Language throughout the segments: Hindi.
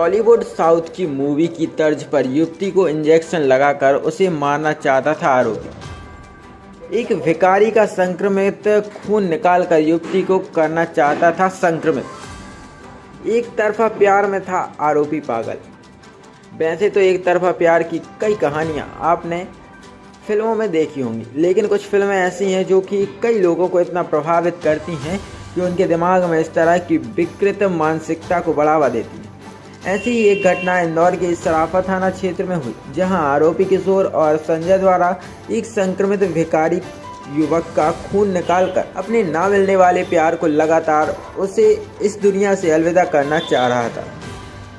टॉलीवुड साउथ की मूवी की तर्ज पर युवती को इंजेक्शन लगाकर उसे मारना चाहता था आरोपी। एक भिखारी का संक्रमित खून निकालकर युवती को करना चाहता था संक्रमित। एक तरफा प्यार में था आरोपी पागल। वैसे तो एक तरफा प्यार की कई कहानियां आपने फिल्मों में देखी होंगी, लेकिन कुछ फिल्में ऐसी हैं जो कि कई लोगों को इतना प्रभावित करती हैं कि उनके दिमाग में इस तरह की विकृत मानसिकता को बढ़ावा देती हैं। ऐसी ही एक घटना इंदौर के सराफा थाना क्षेत्र में हुई, जहां आरोपी किशोर और संजय द्वारा एक संक्रमित भिखारी युवक का खून निकालकर अपने ना मिलने वाले प्यार को लगातार उसे इस दुनिया से अलविदा करना चाह रहा था।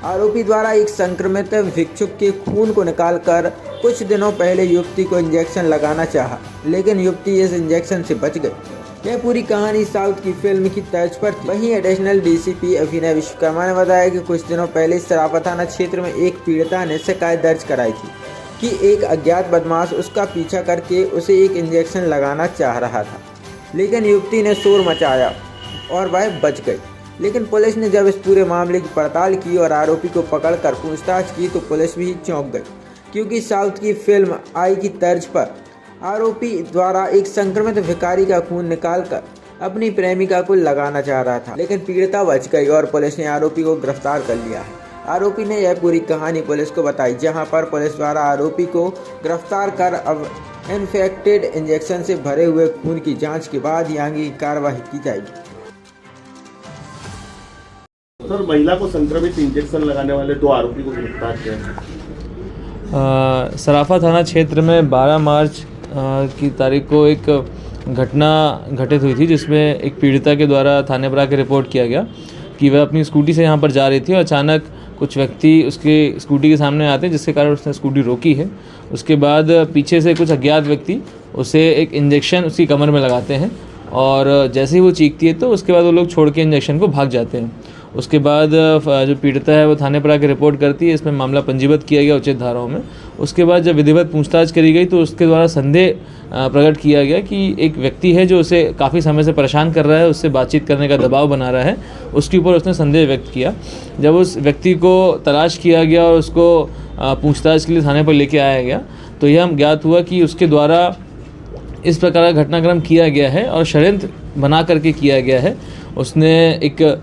आरोपी द्वारा एक संक्रमित भिक्षुक के खून को निकालकर कुछ दिनों पहले युवती को इंजेक्शन लगाना चाहा, लेकिन युवती इस इंजेक्शन से बच गई। यह पूरी कहानी साउथ की फिल्म की तर्ज पर थी। वहीं एडिशनल डीसीपी अभिनय विश्वकर्मा ने बताया कि कुछ दिनों पहले सराफा थाना क्षेत्र में एक पीड़िता ने शिकायत दर्ज कराई थी कि एक अज्ञात बदमाश उसका पीछा करके उसे एक इंजेक्शन लगाना चाह रहा था, लेकिन युवती ने शोर मचाया और वह बच गई। लेकिन पुलिस ने जब इस पूरे मामले की पड़ताल की और आरोपी को पकड़कर पूछताछ की तो पुलिस भी चौंक गई, क्योंकि साउथ की फिल्म आई की तर्ज पर आरोपी द्वारा एक संक्रमित भिखारी का खून निकालकर अपनी प्रेमिका को लगाना चाह रहा था, लेकिन पीड़िता बच गई और पुलिस ने आरोपी को गिरफ्तार कर लिया है। आरोपी ने यह पूरी कहानी पुलिस को बताई, जहां पर पुलिस द्वारा आरोपी को गिरफ्तार कर अब इन्फेक्टेड इंजेक्शन से भरे हुए खून की जाँच के बाद ही आगे की कार्रवाई की जाएगी। सर, महिला को संक्रमित इंजेक्शन लगाने वाले 2 आरोपी को गिरफ्तार किया है। सराफा थाना क्षेत्र में 12 मार्च की तारीख को एक घटना घटित हुई थी, जिसमें एक पीड़िता के द्वारा थाने पर आकर रिपोर्ट किया गया कि वह अपनी स्कूटी से यहाँ पर जा रही थी और अचानक कुछ व्यक्ति उसके स्कूटी के सामने आते हैं, जिसके कारण उसने स्कूटी रोकी है। उसके बाद पीछे से कुछ अज्ञात व्यक्ति उसे एक इंजेक्शन उसकी कमर में लगाते हैं और जैसे ही वो चीखती है तो उसके बाद वो लोग छोड़ के इंजेक्शन को भाग जाते हैं। उसके बाद जो पीड़िता है वो थाने पर आकर रिपोर्ट करती है। इसमें मामला पंजीबद्ध किया गया उचित धाराओं में। उसके बाद जब विधिवत पूछताछ करी गई तो उसके द्वारा संदेह प्रकट किया गया कि एक व्यक्ति है जो उसे काफ़ी समय से परेशान कर रहा है, उससे बातचीत करने का दबाव बना रहा है, उसके ऊपर उसने संदेह व्यक्त किया। जब उस व्यक्ति को तलाश किया गया और उसको पूछताछ के लिए थाने पर लेके आया गया तो यह ज्ञात हुआ कि उसके द्वारा इस प्रकार का घटनाक्रम किया गया है और षड्यंत्र बना करके किया गया है। उसने एक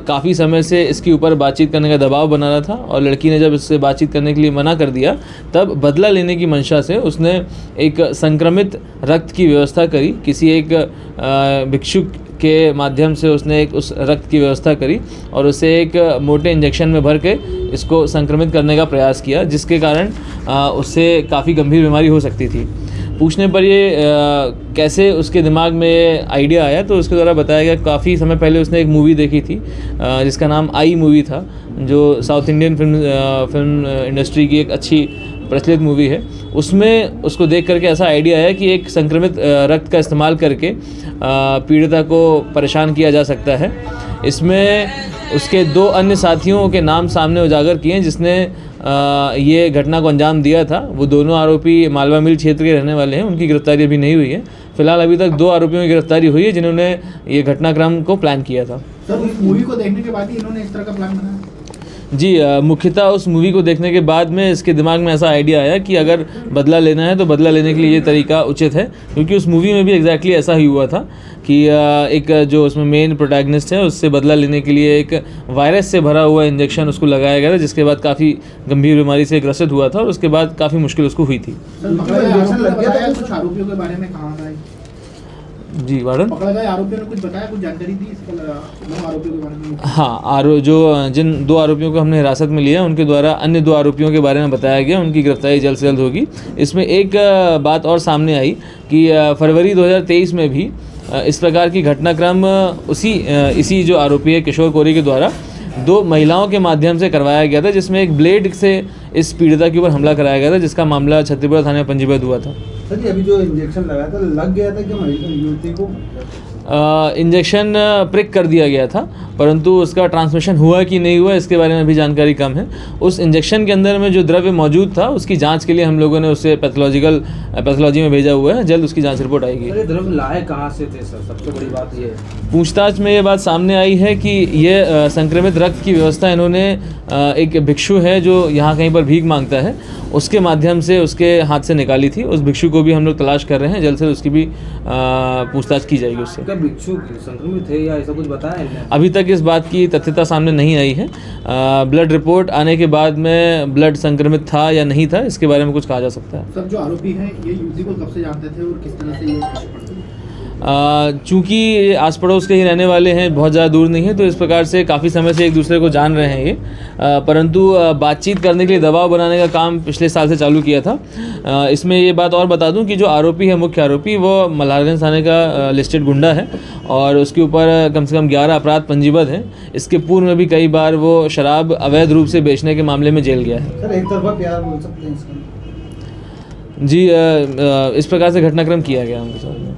काफ़ी समय से इसके ऊपर बातचीत करने का दबाव बना रहा था और लड़की ने जब इससे बातचीत करने के लिए मना कर दिया तब बदला लेने की मंशा से उसने एक संक्रमित रक्त की व्यवस्था करी। किसी एक भिक्षुक के माध्यम से उसने एक उस रक्त की व्यवस्था करी और उसे एक मोटे इंजेक्शन में भर के इसको संक्रमित करने का प्रयास किया, जिसके कारण उससे काफ़ी गंभीर बीमारी हो सकती थी। पूछने पर ये कैसे उसके दिमाग में आइडिया आया तो उसके द्वारा बताया गया काफ़ी समय पहले उसने एक मूवी देखी थी जिसका नाम आई मूवी था, जो साउथ इंडियन फिल्म इंडस्ट्री की एक अच्छी प्रचलित मूवी है। उसमें उसको देख करके ऐसा आइडिया आया कि एक संक्रमित रक्त का इस्तेमाल करके पीड़िता को परेशान किया जा सकता है। इसमें उसके 2 अन्य साथियों के नाम सामने उजागर किए हैं जिसने ये घटना को अंजाम दिया था। वो दोनों आरोपी मालवा मिल क्षेत्र के रहने वाले हैं। उनकी गिरफ्तारी अभी नहीं हुई है। फिलहाल अभी तक 2 आरोपियों की गिरफ्तारी हुई है जिन्होंने ये घटनाक्रम को प्लान किया था। सर, इस मूवी को देखने के बाद ही इन्होंने इस तरह का प्लान बनाया? जी, मुख्यतः उस मूवी को देखने के बाद में इसके दिमाग में ऐसा आइडिया आया कि अगर बदला लेना है तो बदला लेने के लिए ये तरीका उचित है, क्योंकि उस मूवी में भी एग्जैक्टली ऐसा ही हुआ था कि एक जो उसमें मेन प्रोटैगनिस्ट है उससे बदला लेने के लिए एक वायरस से भरा हुआ इंजेक्शन उसको लगाया गया था, जिसके बाद काफ़ी गंभीर बीमारी से ग्रसित हुआ था और उसके बाद काफ़ी मुश्किल उसको हुई थी। कुछ आरोपियों के बारे में कहा था? जी, वार्डन पकड़ा गया आरोपियों ने कुछ बताया, कुछ जानकारी दी इसके 2 आरोपियों के बारे में? हाँ, जिन 2 आरोपियों को हमने हिरासत में लिया उनके द्वारा अन्य 2 आरोपियों के बारे में बताया गया। उनकी गिरफ्तारी जल्द से जल्द होगी। इसमें एक बात और सामने आई कि फरवरी 2023 में भी इस प्रकार की घटनाक्रम इसी जो आरोपी है किशोर कोरी के द्वारा 2 महिलाओं के माध्यम से करवाया गया था, जिसमें एक ब्लेड से इस पीड़िता के ऊपर हमला कराया गया था, जिसका मामला छत्तीसगढ़ थाने में पंजीबद्ध हुआ था। सर जी, अभी जो इंजेक्शन लगाया था लग गया था कि युवती को? इंजेक्शन प्रिक कर दिया गया था, परंतु उसका ट्रांसमिशन हुआ कि नहीं हुआ इसके बारे में भी जानकारी कम है। उस इंजेक्शन के अंदर में जो द्रव्य मौजूद था उसकी जांच के लिए हम लोगों ने उसे पैथोलॉजी में भेजा हुआ है। जल्द उसकी जांच रिपोर्ट आएगी। सर, ये द्रव्य लाए कहाँ से थे सर? सबसे बड़ी बात ये है। पूछताछ में ये बात सामने आई है कि ये संक्रमित रक्त की व्यवस्था इन्होंने एक भिक्षु है जो यहाँ कहीं पर भीख मांगता है, उसके माध्यम से उसके हाथ से निकाली थी। उस भिक्षु को भी हम लोग तलाश कर रहे हैं, जल्द से उसकी भी पूछताछ की जाएगी उससे। क्या भिक्षु संक्रमित थे या ऐसा कुछ बताया है? अभी तक इस बात की तथ्यता सामने नहीं आई है। ब्लड रिपोर्ट आने के बाद में ब्लड संक्रमित था या नहीं था इसके बारे में कुछ कहा जा सकता है। सर, जो आरोपी हैं ये युवती को कब से जानते थे और किस तरह से ये पीछे पड़ते थे? चूँकि ये आस पड़ोस के ही रहने वाले हैं, बहुत ज़्यादा दूर नहीं है, तो इस प्रकार से काफ़ी समय से एक दूसरे को जान रहे हैं ये। परंतु बातचीत करने के लिए दबाव बनाने का काम पिछले साल से चालू किया था। इसमें ये बात और बता दूं कि जो आरोपी है, मुख्य आरोपी, वो मल्हारगंज थाने का लिस्टेड गुंडा है और उसके ऊपर कम से कम 11 अपराध पंजीबद्ध हैं। इसके पूर्व में भी कई बार वो शराब अवैध रूप से बेचने के मामले में जेल गया है। सर, एक तरफा प्यार बोल सकते हैं इसका? जी, इस प्रकार से घटनाक्रम किया गया उनके साथ में।